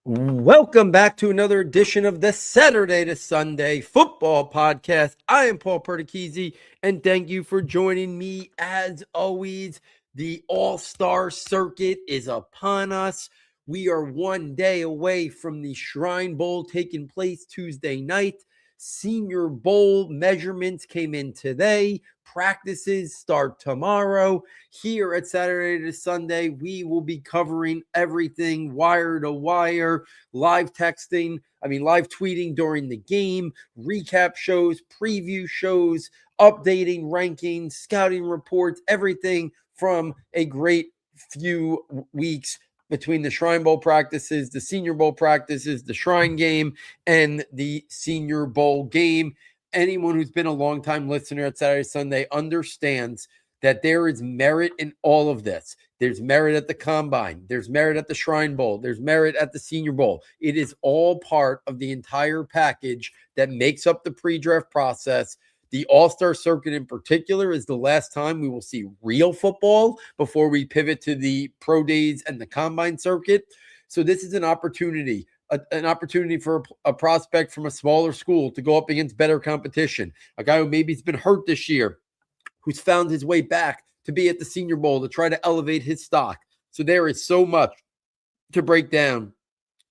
Welcome back to another edition of the Saturday to Sunday Football Podcast. I am Paul Perdichizzi, and thank you for joining me. As always, the All-Star Circuit is upon us. We are one day away from the Shrine Bowl taking place Tuesday night. Senior Bowl measurements came in today. Practices start tomorrow. Here at Saturday to Sunday, we will be covering everything wire to wire, live tweeting during the game, recap shows, preview shows, updating rankings, scouting reports, everything from a great few weeks between the Shrine Bowl practices, the Senior Bowl practices, the Shrine game, and the Senior Bowl game. Anyone who's been a longtime listener at Saturday Sunday understands that there is merit in all of this. There's merit at the Combine. There's merit at the Shrine Bowl. There's merit at the Senior Bowl. It is all part of the entire package that makes up the pre-draft process. The All-Star Circuit in particular is the last time we will see real football before we pivot to the Pro Days and the Combine Circuit. So this is an opportunity for a prospect from a smaller school to go up against better competition. A guy who maybe has been hurt this year, who's found his way back to be at the Senior Bowl to try to elevate his stock. So there is so much to break down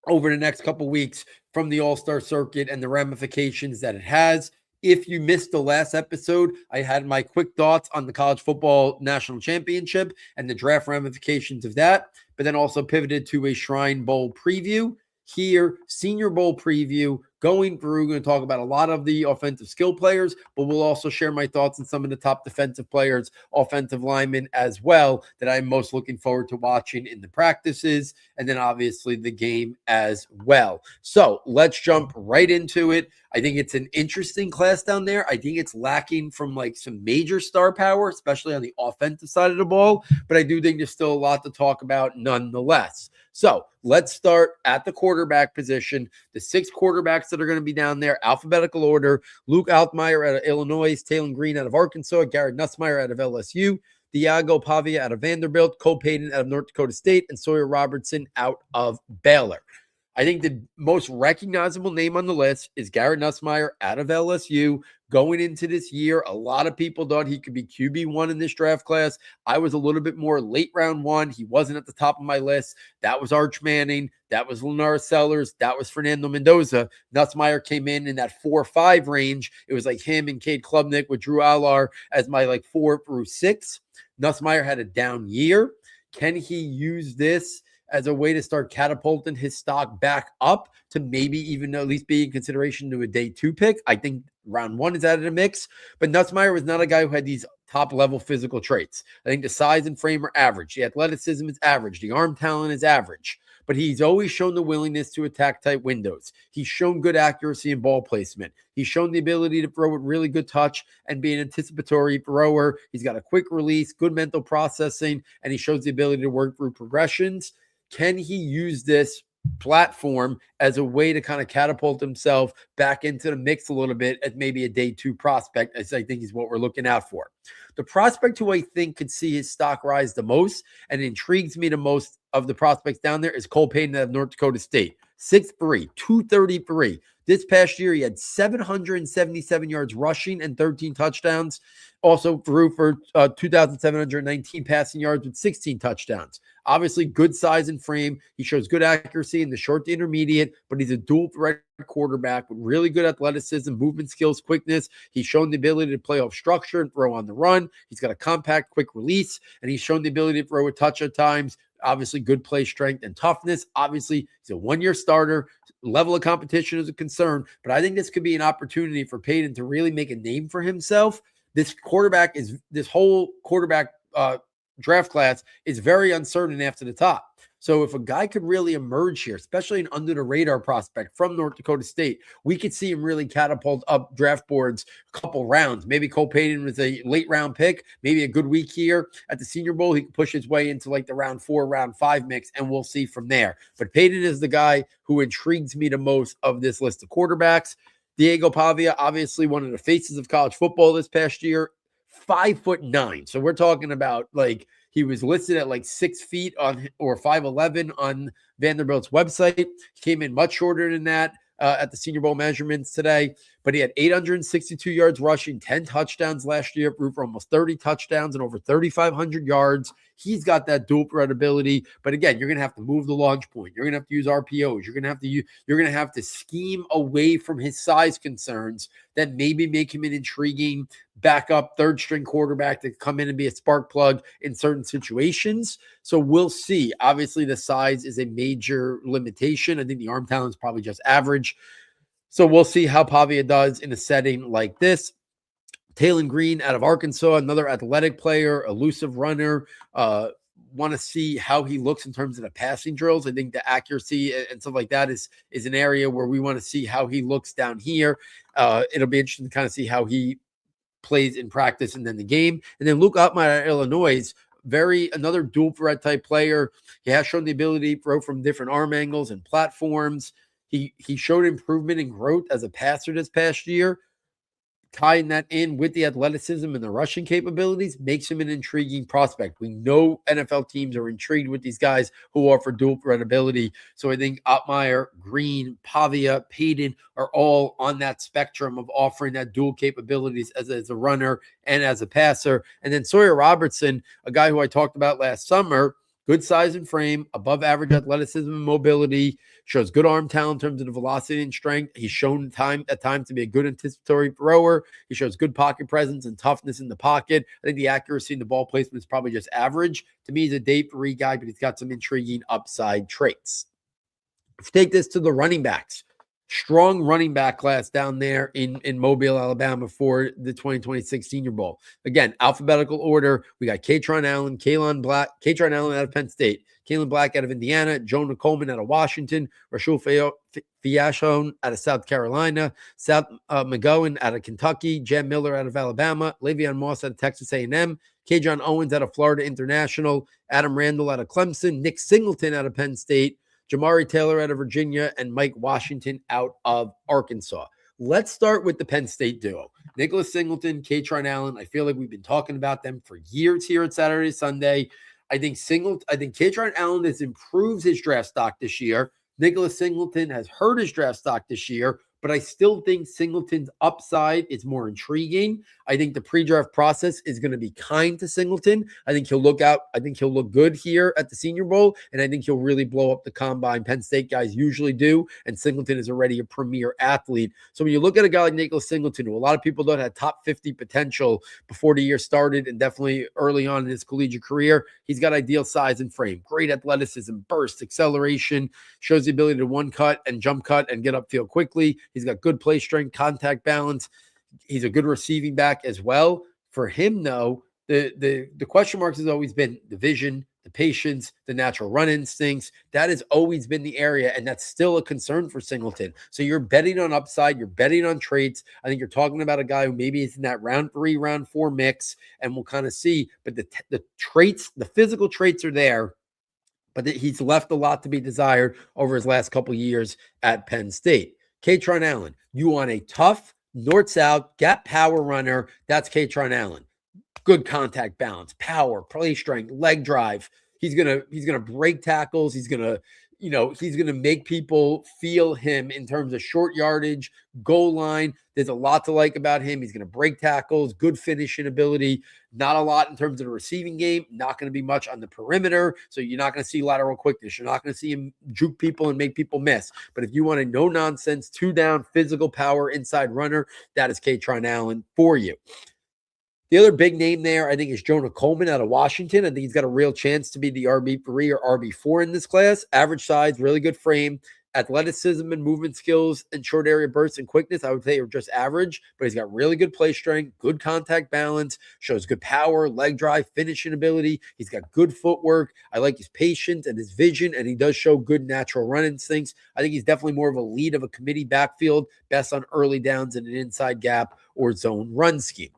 over the next couple weeks from the All-Star Circuit and the ramifications that it has. If you missed the last episode, I had my quick thoughts on the college football national championship and the draft ramifications of that, but then also pivoted to a Shrine Bowl preview. Here, Senior Bowl preview, going through, going to talk about a lot of the offensive skill players, but we'll also share my thoughts on some of the top defensive players, offensive linemen as well, that I'm most looking forward to watching in the practices, and then obviously the game as well. So let's jump right into it. I think it's an interesting class down there. I think it's lacking from like some major star power, especially on the offensive side of the ball, but I do think there's still a lot to talk about nonetheless. So let's start at the quarterback position. The 6 quarterbacks that are going to be down there, alphabetical order: Luke Altmaier out of Illinois, Taylon Green out of Arkansas, Garrett Nussmeier out of LSU, Diego Pavia out of Vanderbilt, Cole Payton out of North Dakota State, and Sawyer Robertson out of Baylor. I think the most recognizable name on the list is Garrett Nussmeier out of LSU. Going into this year, a lot of people thought he could be QB1 in this draft class. I was a little bit more late round one. He wasn't at the top of my list. That was Arch Manning. That was Lennar Sellers. That was Fernando Mendoza. Nussmeier came in that 4-5 range. It was like him and Cade Klubnik with Drew Allar as my like 4 through 6. Nussmeier had a down year. Can he use this as a way to start catapulting his stock back up to maybe even at least be in consideration to a day 2 pick? I think round 1 is out of the mix, but Nussmeier was not a guy who had these top level physical traits. I think the size and frame are average. The athleticism is average. The arm talent is average, but he's always shown the willingness to attack tight windows. He's shown good accuracy and ball placement. He's shown the ability to throw with really good touch and be an anticipatory thrower. He's got a quick release, good mental processing, and he shows the ability to work through progressions. Can he use this platform as a way to kind of catapult himself back into the mix a little bit as maybe a day 2 prospect, as I think is what we're looking out for. The prospect who I think could see his stock rise the most and intrigues me the most of the prospects down there is Cole Payton of North Dakota State. 6'3", 233. This past year, he had 777 yards rushing and 13 touchdowns. Also threw for 2,719 passing yards with 16 touchdowns. Obviously, good size and frame. He shows good accuracy in the short to intermediate, but he's a dual threat quarterback with really good athleticism, movement skills, quickness. He's shown the ability to play off structure and throw on the run. He's got a compact, quick release, and he's shown the ability to throw a touch at times. Obviously, good play strength and toughness. Obviously, he's a 1-year starter. Level of competition is a concern, but I think this could be an opportunity for Payton to really make a name for himself. This whole quarterback draft class is very uncertain after the top. So if a guy could really emerge here, especially an under the radar prospect from North Dakota State, we could see him really catapult up draft boards a couple rounds. Maybe Cole Payton was a late round pick, maybe a good week here at the Senior Bowl. He could push his way into like the round 4, round 5 mix, and we'll see from there. But Payton is the guy who intrigues me the most of this list of quarterbacks. Diego Pavia, obviously one of the faces of college football this past year, 5'9". So we're talking about like He was listed at like 6 feet on or 5'11" on Vanderbilt's website. He came in much shorter than that at the Senior Bowl measurements today, but he had 862 yards rushing, 10 touchdowns last year, for almost 30 touchdowns and over 3,500 yards. He's got that dual threat ability, but again, you're going to have to move the launch point. You're going to have to use RPOs. You're going to have to scheme away from his size concerns that maybe make him an intriguing backup third string quarterback to come in and be a spark plug in certain situations. So we'll see. Obviously, the size is a major limitation. I think the arm talent is probably just average. So we'll see how Pavia does in a setting like this. Taylon Green out of Arkansas, another athletic player, elusive runner. Want to see how he looks in terms of the passing drills. I think the accuracy and stuff like that is an area where we want to see how he looks down here. It'll be interesting to kind of see how he plays in practice and then the game. And then Luke Ottmeyer at Illinois, another dual threat type player. He has shown the ability to throw from different arm angles and platforms. He showed improvement and growth as a passer this past year. Tying that in with the athleticism and the rushing capabilities makes him an intriguing prospect. We know NFL teams are intrigued with these guys who offer dual threat ability. So I think Ottmeyer, Green, Pavia, Payton are all on that spectrum of offering that dual capabilities as a runner and as a passer. And then Sawyer Robertson, a guy who I talked about last summer, good size and frame, above average athleticism and mobility, shows good arm talent in terms of the velocity and strength. He's shown at times to be a good anticipatory thrower. He shows good pocket presence and toughness in the pocket. I think the accuracy in the ball placement is probably just average. To me, he's a day 3 guy, but he's got some intriguing upside traits. Let's take this to the running backs. Strong running back class down there in Mobile, Alabama for the 2026 Senior Bowl. Again, alphabetical order. We got Katron Allen, Katron Allen out of Penn State, Kalen Black out of Indiana, Jonah Coleman out of Washington, Rashul Fiashon out of South Carolina, South McGowan out of Kentucky, Jam Miller out of Alabama, Le'Veon Moss out of Texas A&M, Kajon Owens out of Florida International, Adam Randall out of Clemson, Nick Singleton out of Penn State, Jamari Taylor out of Virginia, and Mike Washington out of Arkansas. Let's start with the Penn State duo. Nicholas Singleton, Katron Allen. I feel like we've been talking about them for years here at Saturday, Sunday. I think Katron Allen has improved his draft stock this year. Nicholas Singleton has hurt his draft stock this year, but I still think Singleton's upside is more intriguing. I think the pre-draft process is going to be kind to Singleton. I think he'll look good here at the Senior Bowl, and I think he'll really blow up the combine. Penn State guys usually do, and Singleton is already a premier athlete. So when you look at a guy like Nicholas Singleton, who a lot of people thought had top 50 potential before the year started and definitely early on in his collegiate career, he's got ideal size and frame, great athleticism, burst, acceleration, shows the ability to one cut and jump cut and get upfield quickly. He's got good play strength, contact balance. He's a good receiving back as well. For him, though, the question marks has always been the vision, the patience, the natural run instincts. That has always been the area, and that's still a concern for Singleton. So you're betting on upside, you're betting on traits. I think you're talking about a guy who maybe is in that round 3, round 4 mix, and we'll kind of see. But the traits, the physical traits are there, but he's left a lot to be desired over his last couple of years at Penn State. Katron Allen, you want a tough, north-south, gap power runner. That's Katron Allen. Good contact balance, power, play strength, leg drive. He's gonna break tackles. He's gonna make people feel him in terms of short yardage, goal line. There's a lot to like about him. He's gonna break tackles, good finishing ability. Not a lot in terms of the receiving game. Not going to be much on the perimeter. So you're not going to see lateral quickness. You're not going to see him juke people and make people miss. But if you want a no-nonsense, 2-down, physical power inside runner, that is Katron Allen for you. The other big name there, I think, is Jonah Coleman out of Washington. I think he's got a real chance to be the RB3 or RB4 in this class. Average size, really good frame. Athleticism and movement skills and short area bursts and quickness, I would say, are just average, but he's got really good play strength, good contact balance, shows good power, leg drive, finishing ability. He's got good footwork. I like his patience and his vision, and he does show good natural run instincts. I think he's definitely more of a lead of a committee backfield, best on early downs in an inside gap or zone run scheme.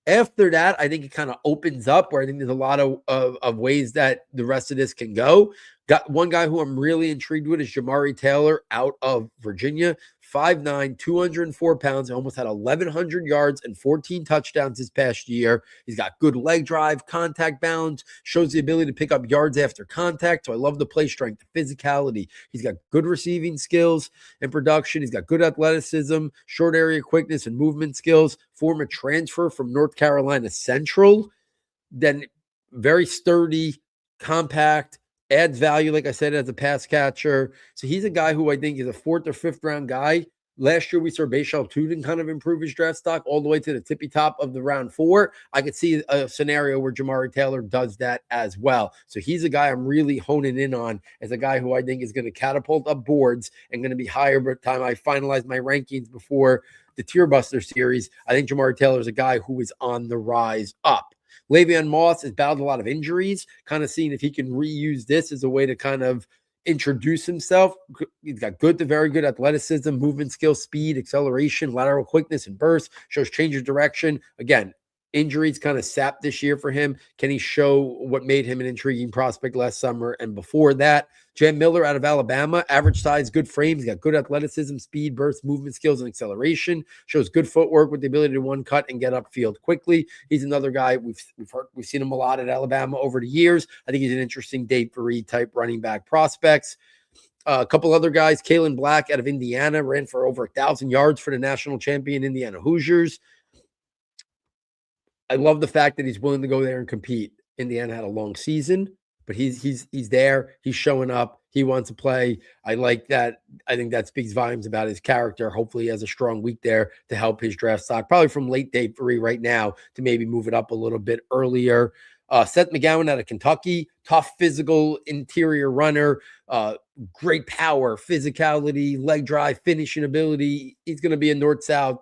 After that, I think it kind of opens up where I think there's a lot of ways that the rest of this can go. Got one guy who I'm really intrigued with is Jamari Taylor out of Virginia, 5'9", 204 pounds, almost had 1,100 yards and 14 touchdowns this past year. He's got good leg drive, contact balance, shows the ability to pick up yards after contact. So I love the play strength, the physicality. He's got good receiving skills and production. He's got good athleticism, short area quickness, and movement skills. Former transfer from North Carolina Central. Then very sturdy, compact, adds value, like I said, as a pass catcher. So he's a guy who I think is a 4th or 5th round guy. Last year, we saw Bashal Tuden kind of improve his draft stock all the way to the tippy top of the round 4. I could see a scenario where Jamari Taylor does that as well. So he's a guy I'm really honing in on as a guy who I think is going to catapult up boards and going to be higher by the time I finalize my rankings before the Tier Buster series. I think Jamari Taylor is a guy who is on the rise up. Le'Veon Moss has battled a lot of injuries, kind of seeing if he can reuse this as a way to kind of introduce himself. He's got good to very good athleticism, movement skills, speed, acceleration, lateral quickness, and burst. Shows change of direction. Again, injuries kind of sapped this year for him. Can he show what made him an intriguing prospect last summer and before that? Jam Miller out of Alabama, average size, good frame. He's got good athleticism, speed, burst, movement skills, and acceleration. Shows good footwork with the ability to one cut and get upfield quickly. He's another guy we've seen him a lot at Alabama over the years. I think he's an interesting day 3 type running back prospects. A couple other guys, Kalen Black out of Indiana, ran for over 1,000 yards for the national champion Indiana Hoosiers. I love the fact that he's willing to go there and compete. Indiana had a long season, but he's there. He's showing up. He wants to play. I like that. I think that speaks volumes about his character. Hopefully he has a strong week there to help his draft stock, probably from late day 3 right now to maybe move it up a little bit earlier. Seth McGowan out of Kentucky, tough physical interior runner, great power, physicality, leg drive, finishing ability. He's going to be a north-south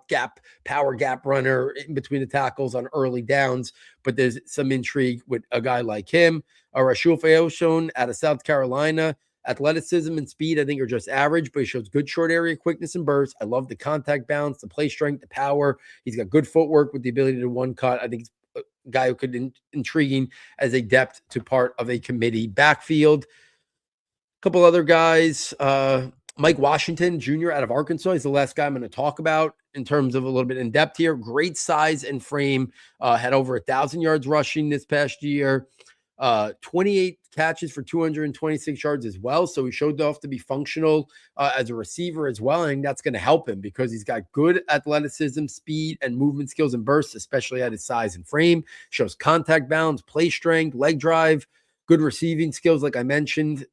power gap runner in between the tackles on early downs, but there's some intrigue with a guy like him. Rashul Fayoshawn out of South Carolina. Athleticism and speed, I think, are just average, but he shows good short area quickness and burst. I love the contact balance, the play strength, the power. He's got good footwork with the ability to one cut. I think he's a guy who could be intriguing as a depth to part of a committee backfield. A couple other guys, Mike Washington Jr. out of Arkansas. He's the last guy I'm going to talk about in terms of a little bit in depth here. Great size and frame. Had over 1,000 yards rushing this past year. 28 catches for 226 yards as well. So he showed off to be functional as a receiver as well. I think that's going to help him because he's got good athleticism, speed, and movement skills and bursts, especially at his size and frame. Shows contact balance, play strength, leg drive, good receiving skills, like I mentioned.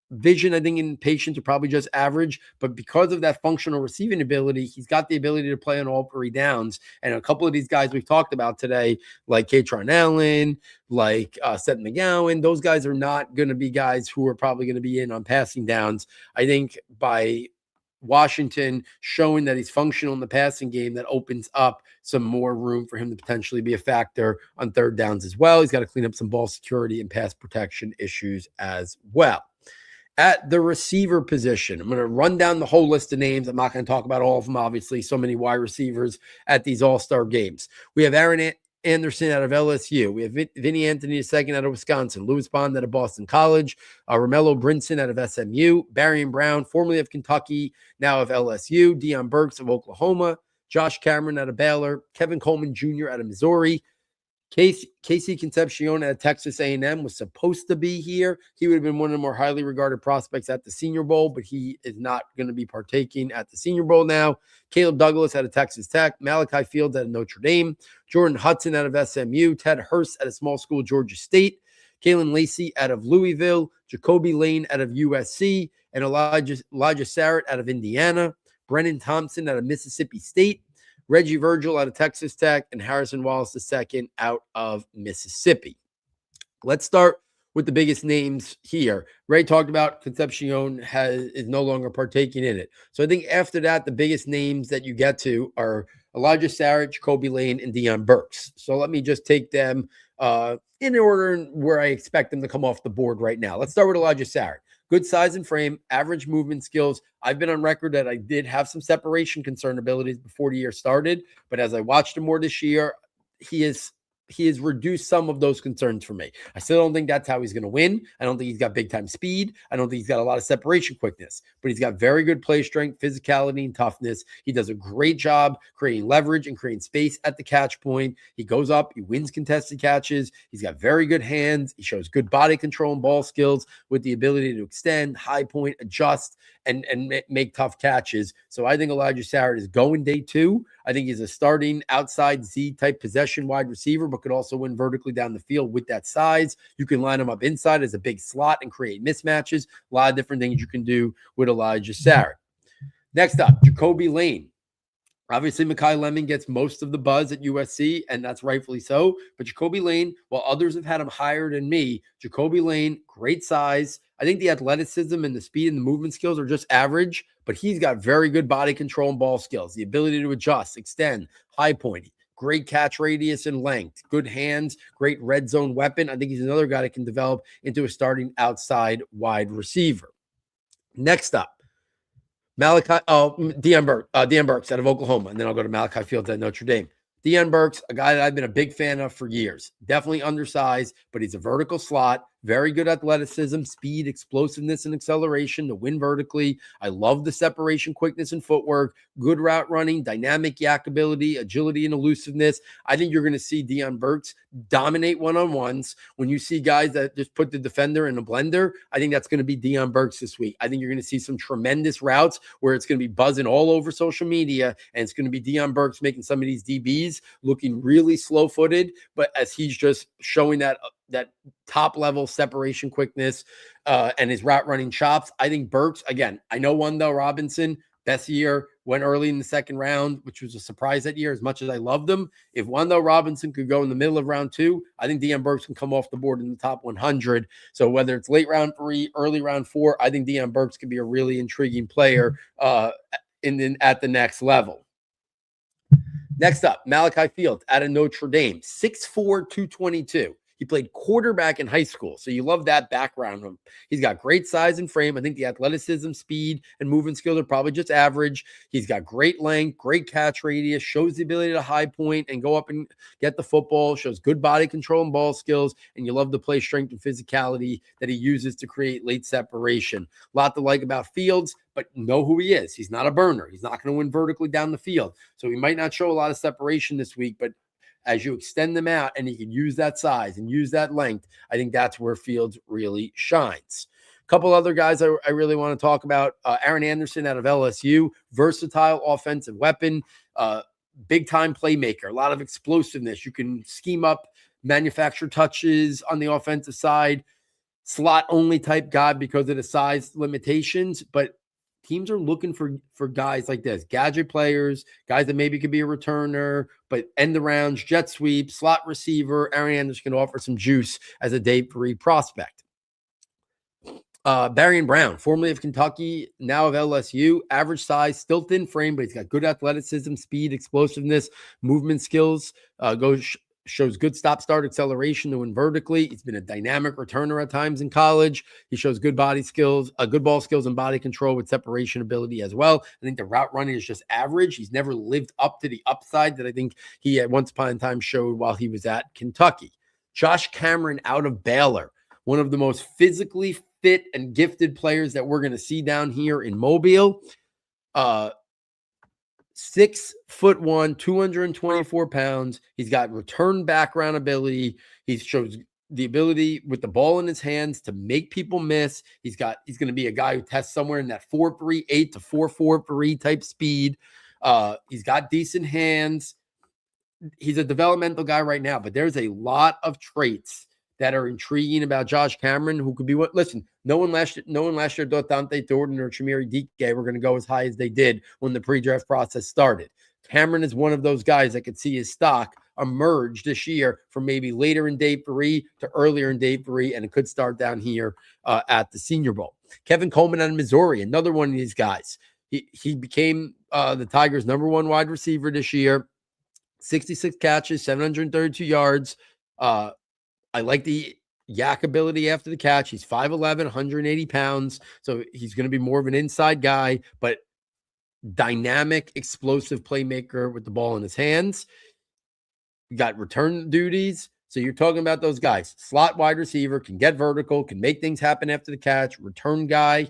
Vision, I think, and patience are probably just average, but because of that functional receiving ability, he's got the ability to play on all 3 downs. And a couple of these guys we've talked about today, like Katron Allen, like Seth McGowan, those guys are not going to be guys who are probably going to be in on passing downs. I think by Washington showing that he's functional in the passing game, that opens up some more room for him to potentially be a factor on 3rd downs as well. He's got to clean up some ball security and pass protection issues as well. At the receiver position, I'm going to run down the whole list of names. I'm not going to talk about all of them, obviously. So many wide receivers at these all-star games. We have Aaron Anderson out of LSU. We have Vinny Anthony II out of Wisconsin. Louis Bond out of Boston College. Romello Brinson out of SMU. Barian Brown, formerly of Kentucky, now of LSU. Deion Burks of Oklahoma. Josh Cameron out of Baylor. Kevin Coleman Jr. out of Missouri. Casey Concepcion at Texas A&M was supposed to be here. He would have been one of the more highly regarded prospects at the Senior Bowl, but he is not going to be partaking at the Senior Bowl now. Caleb Douglas out of Texas Tech. Malachi Fields out of Notre Dame. Jordan Hudson out of SMU. Ted Hurst at a small school, Georgia State. Kalen Lacey out of Louisville. Jacoby Lane out of USC. And Elijah Sarrett out of Indiana. Brennan Thompson out of Mississippi State. Reggie Virgil out of Texas Tech, and Harrison Wallace II out of Mississippi. Let's start with the biggest names here. Ray talked about Concepcion is no longer partaking in it. So I think after that, the biggest names that you get to are Elijah Sarrett, Jacoby Lane, and Deion Burks. So let me just take them in order where I expect them to come off the board right now. Let's start with Elijah Sarrett. Good size and frame, average movement skills. I've been on record that I did have some separation concern abilities before the year started, but as I watched him more this year, he is he has reduced some of those concerns for me. I still don't think that's how he's going to win. I don't think he's got big time speed. I don't think he's got a lot of separation quickness, but he's got very good play strength, physicality, and toughness. He does a great job creating leverage and creating space at the catch point. He goes up, he wins contested catches. He's got very good hands. He shows good body control and ball skills with the ability to extend, high point, adjust, and make tough catches. So I think Elijah Sarrett is going day 2. I think he's a starting outside Z-type possession wide receiver, but could also win vertically down the field with that size. You can line him up inside as a big slot and create mismatches. A lot of different things you can do with Elijah Sarrett. Next up, Jacoby Lane. Obviously, Mekhi Lemon gets most of the buzz at USC, and that's rightfully so. But Jacoby Lane, while others have had him higher than me, Jacoby Lane, great size. I think the athleticism and the speed and the movement skills are just average, but he's got very good body control and ball skills, the ability to adjust, extend, high point, great catch radius and length, good hands, great red zone weapon. I think he's another guy that can develop into a starting outside wide receiver. Next up, Deion Burks out of Oklahoma, and then I'll go to Malachi Fields at Notre Dame. Deion Burks, a guy that I've been a big fan of for years. Definitely undersized, but he's a vertical slot. Very good athleticism, speed, explosiveness, and acceleration to win vertically. I love the separation, quickness, and footwork. Good route running, dynamic yak ability, agility, and elusiveness. I think you're going to see Deion Burks dominate one-on-ones. When you see guys that just put the defender in a blender, I think that's going to be Deion Burks this week. I think you're going to see some tremendous routes where it's going to be buzzing all over social media, and it's going to be Deion Burks making some of these DBs looking really slow-footed, but as he's just showing that top level separation quickness and his route running chops. I think Burks, again, I know Wendell Robinson, best year, went early in the second round, which was a surprise that year as much as I loved him. If Wendell Robinson could go in the middle of round 2, I think Deion Burks can come off the board in the top 100. So whether it's late round 3, early round 4, I think Deion Burks could be a really intriguing player at the next level. Next up, Malachi Fields out of Notre Dame, 6'4", 222. He played quarterback in high school, so you love that background. He's got great size and frame. I think the athleticism, speed, and movement skills are probably just average. He's got great length, great catch radius, shows the ability to high point and go up and get the football, shows good body control and ball skills, and you love the play strength and physicality that he uses to create late separation. A lot to like about Fields, but know who he is. He's not a burner. He's not going to win vertically down the field, so he might not show a lot of separation this week, but as you extend them out and you can use that size and use that length, I think that's where Fields really shines. A couple other guys I really want to talk about. Aaron Anderson out of LSU, versatile offensive weapon, big-time playmaker, a lot of explosiveness. You can scheme up, manufacture touches on the offensive side, slot-only type guy because of the size limitations, but teams are looking for guys like this, gadget players, guys that maybe could be a returner, but end the rounds, jet sweep, slot receiver. Aaron Anderson can offer some juice as a day 3 prospect. Barian Brown, formerly of Kentucky, now of LSU, average size, still thin frame, but he's got good athleticism, speed, explosiveness, movement skills, shows good stop-start acceleration to win vertically. He's been a dynamic returner at times in college. He shows good body skills, good ball skills and body control with separation ability as well. I think the route running is just average. He's never lived up to the upside that I think he at once upon a time showed while he was at Kentucky. Josh Cameron out of Baylor, one of the most physically fit and gifted players that we're going to see down here in Mobile. 6'1", 224 pounds. He's got return background ability. He shows the ability with the ball in his hands to make people miss. He's going to be a guy who tests somewhere in that 4.38 to 4.43 type speed. He's got decent hands. He's a developmental guy right now, but there's a lot of traits that are intriguing about Josh Cameron, who could be what? Listen, no one last year thought Dante Thornton or Chimere Dike were going to go as high as they did when the pre-draft process started. Cameron is one of those guys that could see his stock emerge this year from maybe later in day 3 to earlier in day 3, and it could start down here at the Senior Bowl. Kevin Coleman out of Missouri, another one of these guys. He became the Tigers' #1 wide receiver this year. 66 catches, 732 yards. I like the yak ability after the catch. He's 5'11", 180 pounds. So he's going to be more of an inside guy, but dynamic, explosive playmaker with the ball in his hands. You got return duties. So you're talking about those guys. Slot wide receiver, can get vertical, can make things happen after the catch, return guy,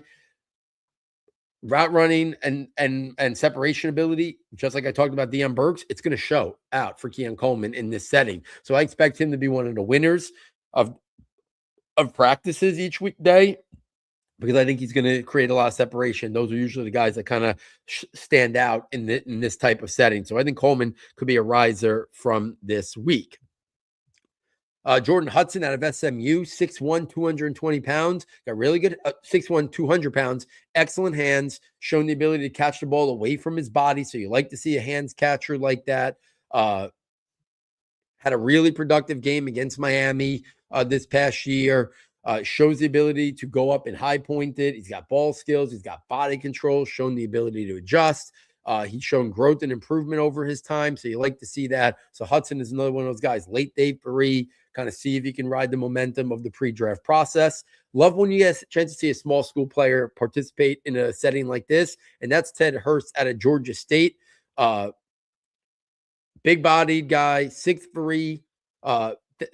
route running and separation ability, just like I talked about Deion Burks, it's going to show out for Keon Coleman in this setting. So I expect him to be one of the winners of practices each weekday, because I think he's going to create a lot of separation. Those are usually the guys that kind of stand out in this type of setting. So I think Coleman could be a riser from this week. Jordan Hudson out of SMU, 6'1", 220 pounds. Got really good, 6'1", 200 pounds. Excellent hands, shown the ability to catch the ball away from his body. So you like to see a hands catcher like that. Had a really productive game against Miami this past year. Shows the ability to go up and high point it. He's got ball skills. He's got body control, shown the ability to adjust. He's shown growth and improvement over his time. So you like to see that. So Hudson is another one of those guys, late day free, kind of see if you can ride the momentum of the pre-draft process. Love when you get a chance to see a small school player participate in a setting like this. And that's Ted Hurst out of Georgia State. Big bodied guy, 6'3",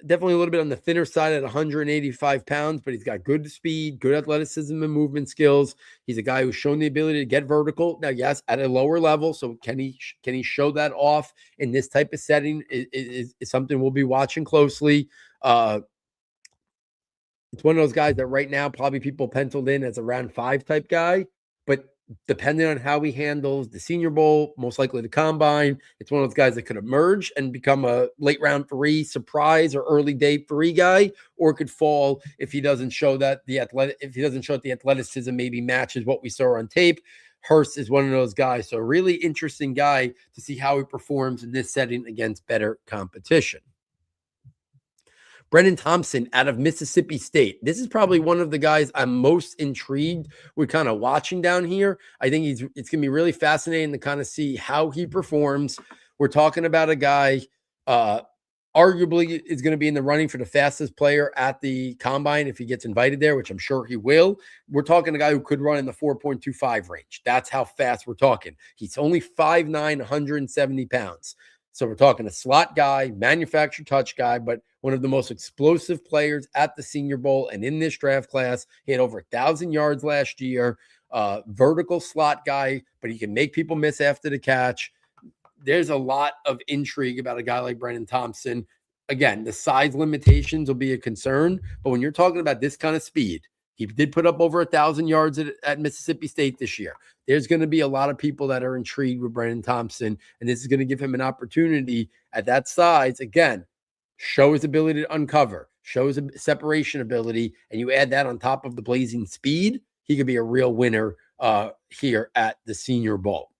definitely a little bit on the thinner side at 185 pounds, but he's got good speed, good athleticism and movement skills. He's a guy who's shown the ability to get vertical. Now, yes, at a lower level. So can he show that off in this type of setting is something we'll be watching closely. It's one of those guys that right now probably people penciled in as a round 5 type guy, but depending on how he handles the Senior Bowl, most likely the Combine, it's one of those guys that could emerge and become a late round 3 surprise or early day 3 guy, or could fall if he doesn't show that the athleticism maybe matches what we saw on tape. Hurst is one of those guys. So a really interesting guy to see how he performs in this setting against better competition. Brennan Thompson out of Mississippi State. This is probably one of the guys I'm most intrigued with kind of watching down here. I think it's going to be really fascinating to kind of see how he performs. We're talking about a guy arguably is going to be in the running for the fastest player at the Combine if he gets invited there, which I'm sure he will. We're talking a guy who could run in the 4.25 range. That's how fast we're talking. He's only 5'9", 170 pounds. So we're talking a slot guy, manufactured touch guy, but one of the most explosive players at the Senior Bowl and in this draft class. He had over 1,000 yards last year. Vertical slot guy, but he can make people miss after the catch. There's a lot of intrigue about a guy like Brennan Thompson. Again, the size limitations will be a concern, but when you're talking about this kind of speed, he did put up over 1,000 yards at Mississippi State this year. There's going to be a lot of people that are intrigued with Brennan Thompson, and this is going to give him an opportunity at that size. Again, show his ability to uncover, shows a separation ability, and you add that on top of the blazing speed, he could be a real winner here at the Senior Bowl.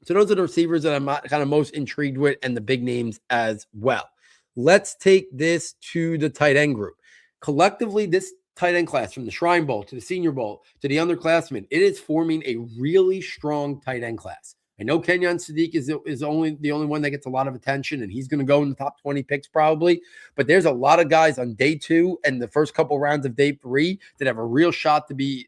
So those are the receivers that I'm kind of most intrigued with, and the big names as well. Let's take this to the tight end group. Collectively, this tight end class, from the Shrine Bowl to the Senior Bowl to the underclassmen, it is forming a really strong tight end class. I know Kenyon Sadiq is the only one that gets a lot of attention, and he's going to go in the top 20 picks probably. But there's a lot of guys on day 2 and the first couple rounds of day 3 that have a real shot to be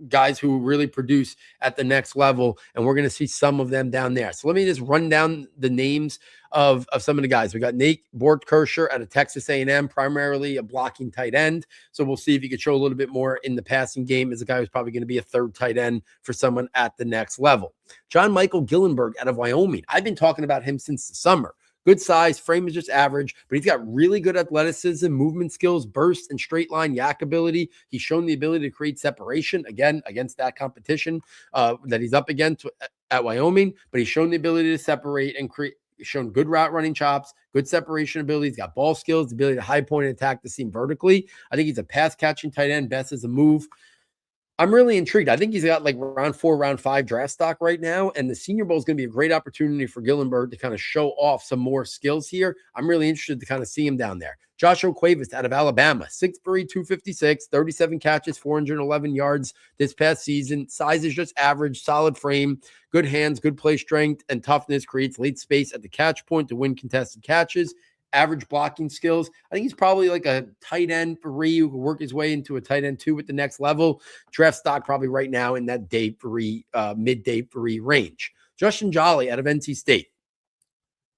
guys who really produce at the next level, and we're going to see some of them down there. So let me just run down the names of some of the guys. We got Nate Bortkirscher out of Texas A&M, primarily a blocking tight end. So we'll see if he could show a little bit more in the passing game as a guy who's probably going to be a third tight end for someone at the next level. John Michael Gillenberg out of Wyoming. I've been talking about him since the summer. Good size, frame is just average, but he's got really good athleticism, movement skills, burst, and straight line yak ability. He's shown the ability to create separation, again, against that competition that he's up against at Wyoming, but he's shown the ability to separate and create, shown good route running chops, good separation ability. He's got ball skills, the ability to high point and attack the seam vertically. I think he's a pass catching tight end, best as a move. I'm really intrigued. I think he's got like round 4, round 5 draft stock right now. And the Senior Bowl is going to be a great opportunity for Gillenberg to kind of show off some more skills here. I'm really interested to kind of see him down there. Joshua Cuevas out of Alabama, 6'3", 256, 37 catches, 411 yards this past season. Size is just average, solid frame, good hands, good play strength, and toughness. Creates late space at the catch point to win contested catches. Average blocking skills. I think he's probably like a tight end 3 who can work his way into a tight end 2 at the next level. Draft stock probably right now in that day 3, mid-day 3 range. Justin Jolly out of NC State.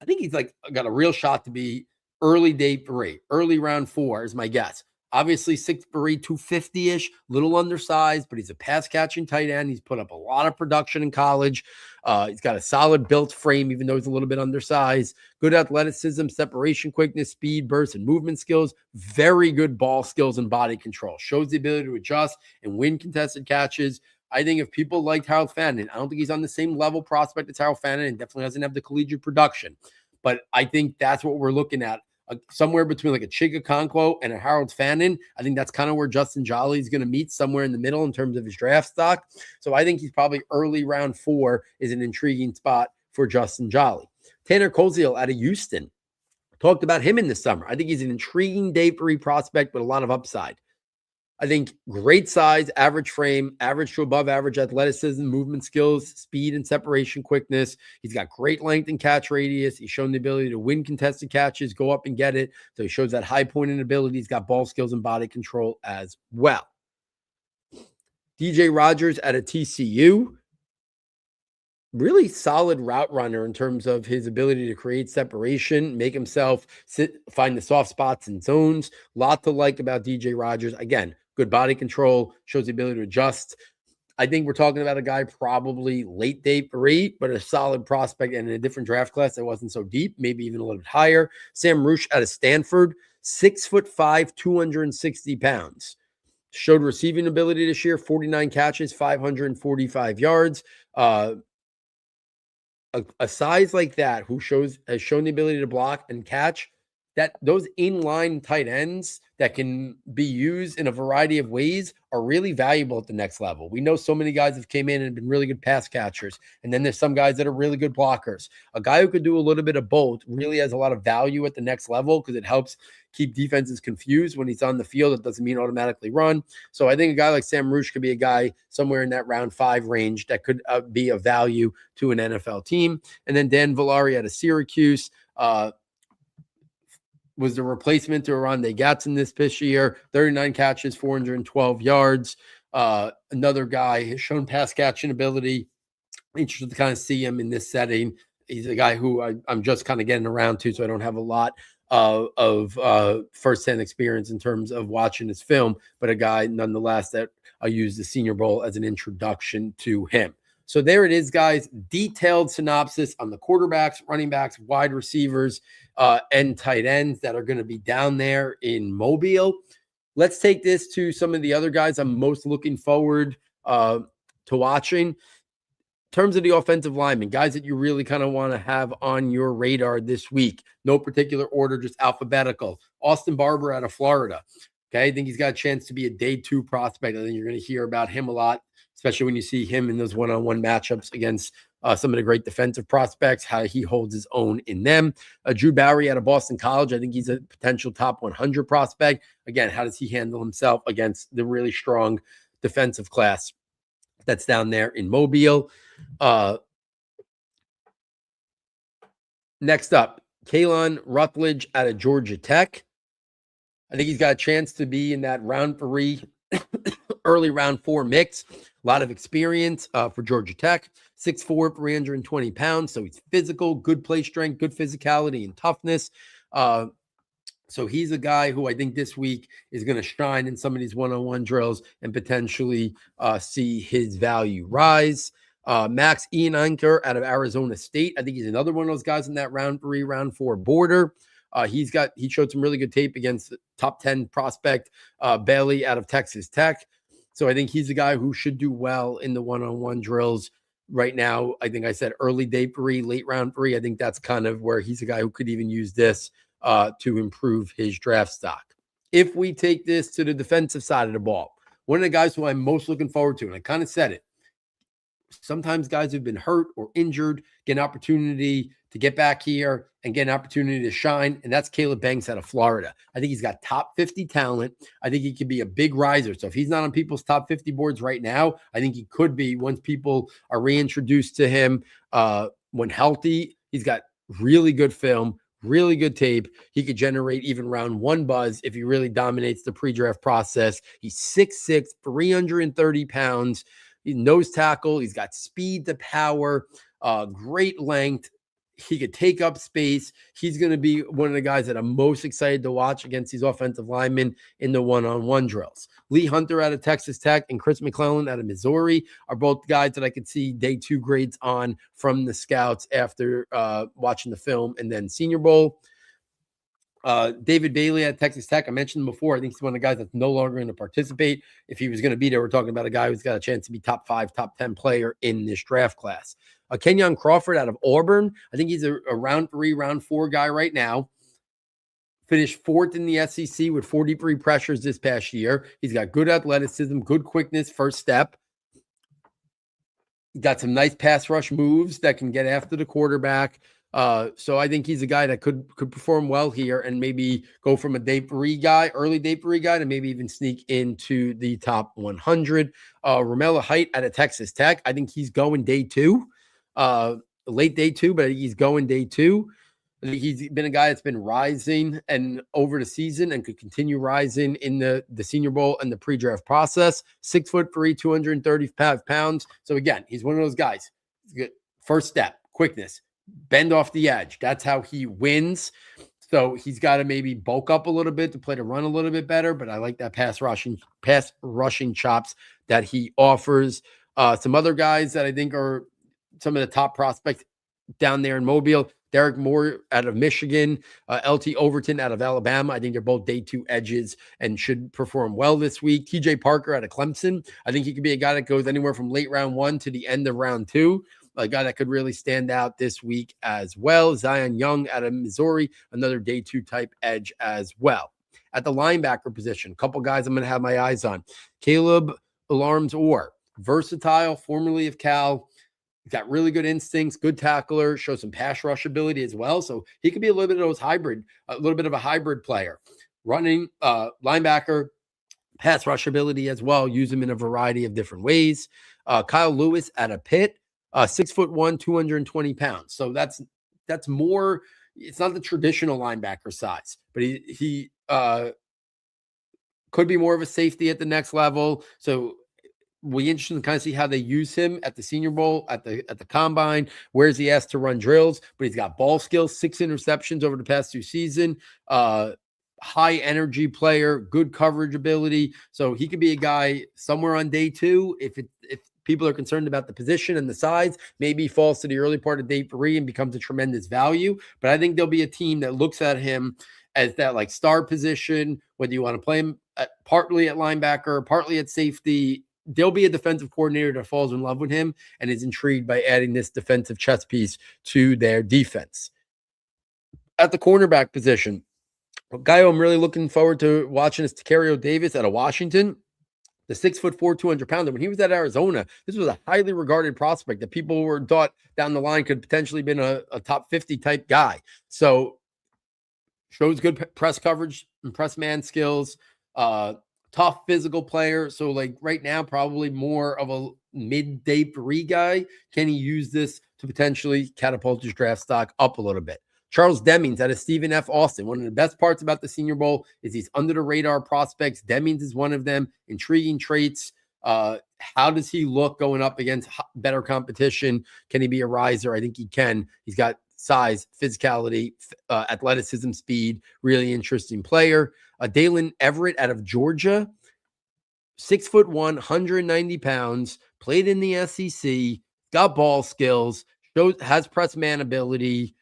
I think he's like got a real shot to be early day 3, early round 4 is my guess. Obviously 6'3", 250-ish, little undersized, but he's a pass catching tight end. He's put up a lot of production in college. He's got a solid built frame, even though he's a little bit undersized. Good athleticism, separation quickness, speed, burst, and movement skills. Very good ball skills and body control. Shows the ability to adjust and win contested catches. I think if people liked Harold Fannin, I don't think he's on the same level prospect as Harold Fannin and definitely doesn't have the collegiate production. But I think that's what we're looking at. Somewhere between like a Chig Okonkwo and a Harold Fannin. I think that's kind of where Justin Jolly is going to meet, somewhere in the middle in terms of his draft stock. So I think he's probably early round 4 is an intriguing spot for Justin Jolly. Tanner Koziel out of Houston. Talked about him in the summer. I think he's an intriguing day 3 prospect with a lot of upside. I think great size, average frame, average to above average athleticism, movement skills, speed and separation quickness. He's got great length and catch radius. He's shown the ability to win contested catches, go up and get it. So he shows that high pointing ability. He's got ball skills and body control as well. DJ Rogers out of TCU. Really solid route runner in terms of his ability to create separation, make himself find the soft spots and zones. Lot to like about DJ Rogers. Again, good body control, shows the ability to adjust. I think we're talking about a guy probably late day 3, but a solid prospect and in a different draft class that wasn't so deep, maybe even a little bit higher. Sam Roosh out of Stanford, 6'5", 260 pounds. Showed receiving ability this year, 49 catches, 545 yards. A size like that who has shown the ability to block and catch, that those inline tight ends that can be used in a variety of ways are really valuable at the next level. We know so many guys have came in and been really good pass catchers, and then there's some guys that are really good blockers. A guy who could do a little bit of both really has a lot of value at the next level because it helps keep defenses confused when he's on the field. It doesn't mean automatically run. So I think a guy like Sam Roosh could be a guy somewhere in that round 5 range that could be of value to an NFL team. And then Dan Villari out of Syracuse, was the replacement to Arondé Gatson this year. 39 catches, 412 yards. Another guy has shown pass catching ability. Interested to kind of see him in this setting. He's a guy who I'm just kind of getting around to, so I don't have a lot of firsthand experience in terms of watching his film, but a guy nonetheless that I use the Senior Bowl as an introduction to him. So there it is, guys. Detailed synopsis on the quarterbacks, running backs, wide receivers, and tight ends that are going to be down there in Mobile. Let's take this to some of the other guys I'm most looking forward to watching. In terms of the offensive linemen, guys that you really kind of want to have on your radar this week. No particular order, just alphabetical. Austin Barber out of Florida. Okay, I think he's got a chance to be a day 2 prospect. I think you're going to hear about him a lot, especially when you see him in those one-on-one matchups against some of the great defensive prospects, how he holds his own in them. Drew Bowery out of Boston College, I think he's a potential top 100 prospect. Again, how does he handle himself against the really strong defensive class that's down there in Mobile? Next up, Kalen Rutledge out of Georgia Tech. I think he's got a chance to be in that round 3, early round 4 mix. A lot of experience for Georgia Tech. 6'4", 320 pounds. So he's physical, good play strength, good physicality and toughness. So he's a guy who I think this week is going to shine in some of these one-on-one drills and potentially see his value rise. Max Iananker out of Arizona State. I think he's another one of those guys in that round 3, round 4 border. He showed some really good tape against the top 10 prospect Bailey out of Texas Tech. So I think he's a guy who should do well in the one-on-one drills right now. I think I said early day 3, late round 3. I think that's kind of where he's a guy who could even use this to improve his draft stock. If we take this to the defensive side of the ball, one of the guys who I'm most looking forward to, and I kind of said it, sometimes guys who've been hurt or injured get an opportunity to get back here and get an opportunity to shine, and that's Caleb Banks out of Florida. I think he's got top 50 talent. I think he could be a big riser. So if he's not on people's top 50 boards right now, I think he could be once people are reintroduced to him when healthy. He's got really good film, really good tape. He could generate even round 1 buzz if he really dominates the pre-draft process. He's 6'6", 330 pounds. He's nose tackle. He's got speed to power, great length. He could take up space. He's going to be one of the guys that I'm most excited to watch against these offensive linemen in the one-on-one drills. Lee Hunter out of Texas Tech and Chris McClellan out of Missouri are both guys that I could see day 2 grades on from the scouts after watching the film and then Senior Bowl. David Bailey at Texas Tech, I mentioned him before. I think he's one of the guys that's no longer going to participate. If he was going to be there, we're talking about a guy who's got a chance to be top 5, top 10 player in this draft class. Kenyon Crawford out of Auburn. I think he's a round 3, round 4 guy right now. Finished 4th in the SEC with 43 pressures this past year. He's got good athleticism, good quickness, first step. He's got some nice pass rush moves that can get after the quarterback. So I think he's a guy that could perform well here and maybe go from a day 3 guy, early day 3 guy, to maybe even sneak into the top 100. Romello Height out of Texas Tech. I think he's going day 2, late day 2, but I think he's going day 2. I think he's been a guy that's been rising and over the season and could continue rising in the Senior Bowl and the pre-draft process. 6'3", 235 pounds. So again, he's one of those guys. First step, quickness, bend off the edge. That's how he wins. So he's got to maybe bulk up a little bit to play the run a little bit better. But I like that pass rushing chops that he offers. Some other guys that I think are some of the top prospects down there in Mobile. Derek Moore out of Michigan, LT Overton out of Alabama. I think they're both day 2 edges and should perform well this week. TJ Parker out of Clemson. I think he could be a guy that goes anywhere from late round 1 to the end of round 2. A guy that could really stand out this week as well. Zion Young out of Missouri, another day 2 type edge as well. At the linebacker position, a couple guys I'm going to have my eyes on. Caleb Alarms-Orr, versatile, formerly of Cal. He's got really good instincts, good tackler, shows some pass rush ability as well. So he could be a little bit of those hybrid, a little bit of a hybrid player. Running linebacker, pass rush ability as well. Use him in a variety of different ways. Kyle Lewis at a Pitt, 6'1", 220 pounds. So that's more. It's not the traditional linebacker size, but he could be more of a safety at the next level. So we're interested to kind of see how they use him at the Senior Bowl, at the Combine. Where's he asked to run drills? But he's got ball skills, 6 interceptions over the past 2 seasons. High energy player, good coverage ability. So he could be a guy somewhere on day 2. If people are concerned about the position and the size, maybe he falls to the early part of day 3 and becomes a tremendous value. But I think there'll be a team that looks at him as that like star position, whether you want to play him partly at linebacker, partly at safety. There'll be a defensive coordinator that falls in love with him and is intrigued by adding this defensive chess piece to their defense. At the cornerback position, a guy who I'm really looking forward to watching is Tacario Davis out of Washington. The 6'4", 200 pounder. When he was at Arizona, this was a highly regarded prospect that people were thought down the line could potentially been a top 50 type guy. So shows good press coverage and press man skills. Tough physical player. So like right now, probably more of a mid-day 3 guy. Can he use this to potentially catapult his draft stock up a little bit? Charles Demings out of Stephen F. Austin. One of the best parts about the Senior Bowl is he's under the radar prospects. Demings is one of them. Intriguing traits. How does he look going up against better competition? Can he be a riser? I think he can. He's got size, physicality, athleticism, speed. Really interesting player. Dalen Everett out of Georgia. 6'1", 190 pounds. Played in the SEC. Got ball skills. Has press man ability.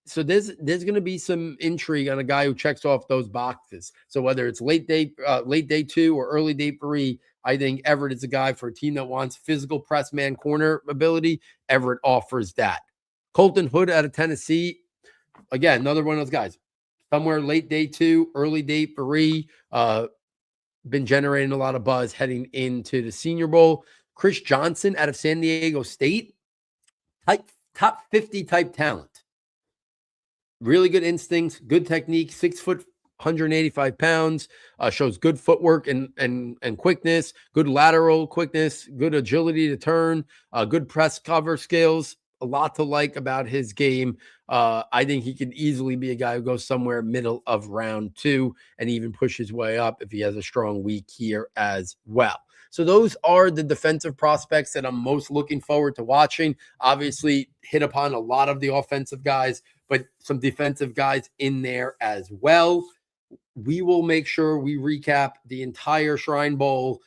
So there's going to be some intrigue on a guy who checks off those boxes. So whether it's late day 2 or early day 3, I think Everett is a guy for a team that wants physical press man corner ability. Everett offers that. Colton Hood out of Tennessee. Again, another one of those guys. Somewhere late day 2, early day 3. Been generating a lot of buzz heading into the Senior Bowl. Chris Johnson out of San Diego State. Top 50 type talent. Really good instincts, good technique, 6 foot, 185 pounds, shows good footwork and quickness, good lateral quickness, good agility to turn, good press cover skills, a lot to like about his game. I think he could easily be a guy who goes somewhere middle of round 2 and even push his way up if he has a strong week here as well. So those are the defensive prospects that I'm most looking forward to watching. Obviously, hit upon a lot of the offensive guys, but some defensive guys in there as well. We will make sure we recap the entire Shrine Bowl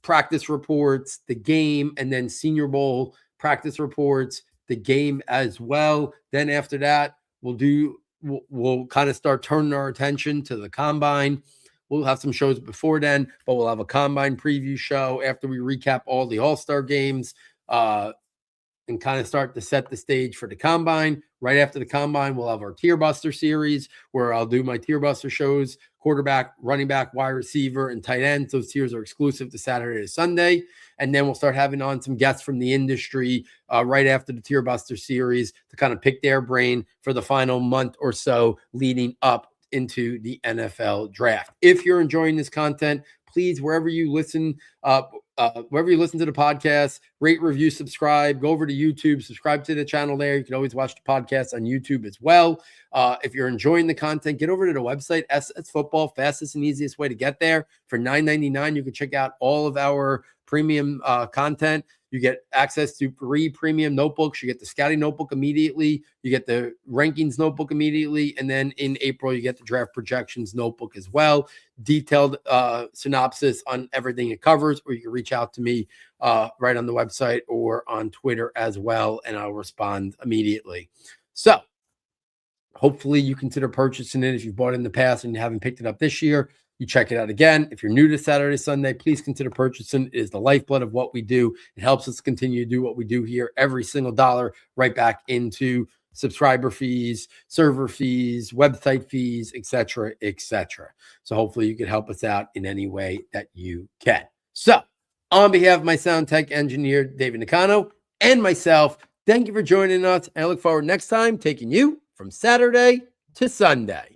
practice reports, the game, and then Senior Bowl practice reports, the game as well. Then after that, we'll kind of start turning our attention to the combine. We'll have some shows before then, but we'll have a combine preview show after we recap all the All-Star games. And kind of start to set the stage for the combine. Right after the combine, we'll have our tier buster series where I'll do my tier buster shows, quarterback, running back, wide receiver, and tight ends. Those tiers are exclusive to Saturday to Sunday. And then we'll start having on some guests from the industry right after the tier buster series to kind of pick their brain for the final month or so leading up into the NFL draft. If you're enjoying this content, please, wherever you listen to the podcast, rate, review, subscribe, go over to YouTube, subscribe to the channel there. You can always watch the podcast on YouTube as well. If you're enjoying the content, get over to the website, S2S Football, fastest and easiest way to get there. For $9.99, you can check out all of our premium content. You get access to 3 premium notebooks. You get the scouting notebook immediately. You get the rankings notebook immediately. And then in April, you get the draft projections notebook as well. Detailed synopsis on everything it covers, or you can reach out to me right on the website or on Twitter as well, and I'll respond immediately. So hopefully you consider purchasing it. If you've bought it in the past and you haven't picked it up this year, you check it out again. If you're new to Saturday, Sunday, please consider purchasing. It is the lifeblood of what we do. It helps us continue to do what we do here. Every single dollar right back into subscriber fees, server fees, website fees, etc., etc. So hopefully you can help us out in any way that you can. So on behalf of my sound tech engineer, David Nakano, and myself, thank you for joining us. I look forward next time taking you from Saturday to Sunday.